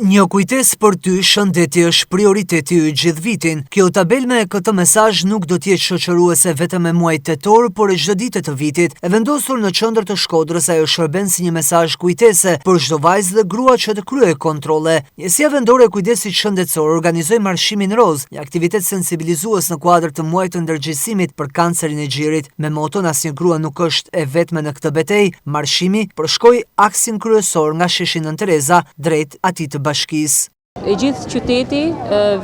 Një kujtes për ty, shëndeti është prioriteti yt gjithë vitin. Kjo tabel me këtë mesazh nuk do të jetë shoqëruese vetëm me muajin tetor, por çdo ditë të vitit. E vendosur në qendër të Shkodrës, ajo shërben si një mesazh kujtese për çdo vajzë dhe grua që të kryej kontrolle. Njësia vendore e kujdesit shëndetësor organizoi Marshimin Roz, një aktivitet sensibilizues në kuadër të muajit të ndërgjegjësimit për kancerin e gjirit. Me moton "Asnjë grua nuk është e vetme në këtë betejë", marshimi përshkoi aksin kryesor nga sheshi Nën Tereza drejt atij të bashkisë. I gjithë qyteti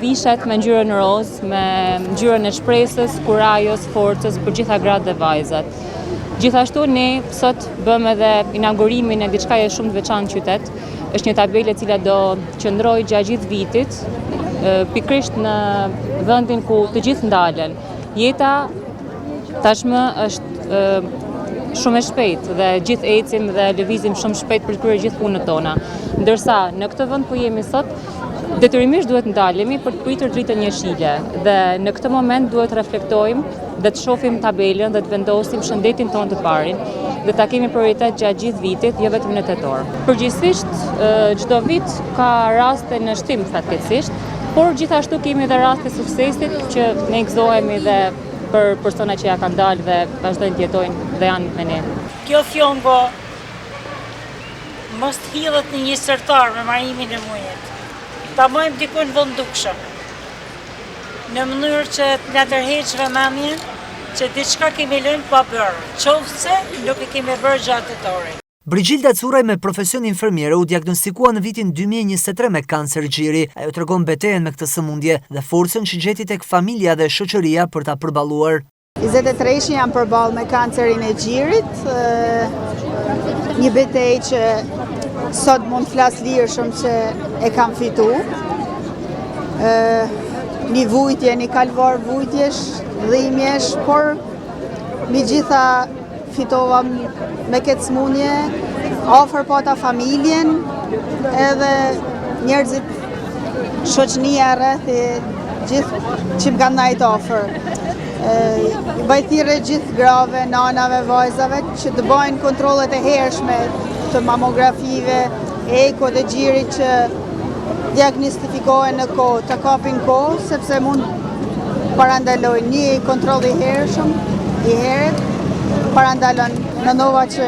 vishet me ngjyrën roz, me ngjyrën e shpresës, kurajës, forcës për gjitha gratë dhe vajzat. Gjithashtu ne sot bëm edhe inaugurimin e diçkaje shumë të veçantë në qytet. Është një tabelë e cila do qëndrojë gjatë gjithë vitit, pikërisht në vendin ku të gjithë ndalen. Jeta tashmë është shumë e shpejtë dhe gjithë ecim dhe lëvizim shumë shpejt për të kryer gjithë punët tona. Ndërsa në këtë vend ku jemi sot, detyrimisht duhet ndalemi për të pritur dritën jeshile dhe në këtë moment duhet të reflektojmë dhe të shohim tabelën dhe të vendosim shëndetin tonë të parin dhe ta kemi prioritet gjatë gjithë vitit, jo vetëm në tetor. Përgjithsisht, çdo vit ka raste në shtim fatkeqësisht, por gjithashtu kemi edhe raste suksesit që ne gëzohemi dhe për persona që ja kanë dalë dhe vazhdojnë të jetojnë dhe janë me ne. Kjo fjombo mos të hidhet në një sërtar me marimin e mujit. Ta bëjmë dikun vëndukshëm, në mënyrë që të na tërheqë vëmendjen që diçka kemi lënë pa bërë, qofse nuk e kemi bërë gjatë tetorit. Brigilda Curaj me profesion infermiere u diagnostikua në vitin 2023 me kancer gjiri. Ajo tregon betejën me këtë sëmundje dhe forcën që gjeti tek familja dhe shoqëria për ta përballuar. 23 jam përballë me kancerin e gjirit, një betejë që sot mund flas lirshëm që e kam fitu. Një vujtje, një kalvar vujtjesh, dhimbjesh, por me gjitha fitova me këtë sëmundje, afër pata familjen, edhe njerëzit, shoqënia rreth e gjithë që më kanë ndajt afër. I bëj thirrje gjithë grave, nanave, vajzave që të bëjnë kontrollet e hershme të mamografive, eko dhe gjirit që diagnostifikohen në kohë, të kapin kohë, sepse mund parandalojnë një kontroll i hershëm, i herët, parandalon në nova që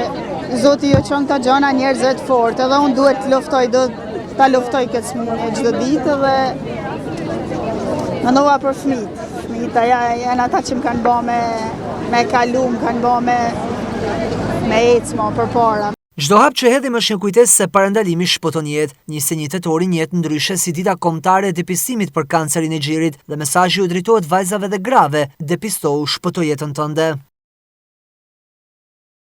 Zoti jo çon këto gjëna njerëzve të fortë, edhe unë duhet të luftoj, ta luftoj këtë sëmundje çdo ditë dhe në nova për fëmijët. Fëmijët janë ata që më kanë bë me kalu, më kanë bë me ecmo përpara. Çdo hap që hedhim është një kujtesë se parandalimi shpëton jetë. 21 tetori një jetë ndryshe si dita kombëtare e depistimit për kancerin e gjirit dhe mesazhi u drejtohet vajzave dhe grave: depistohu, shpëto jetën tënde.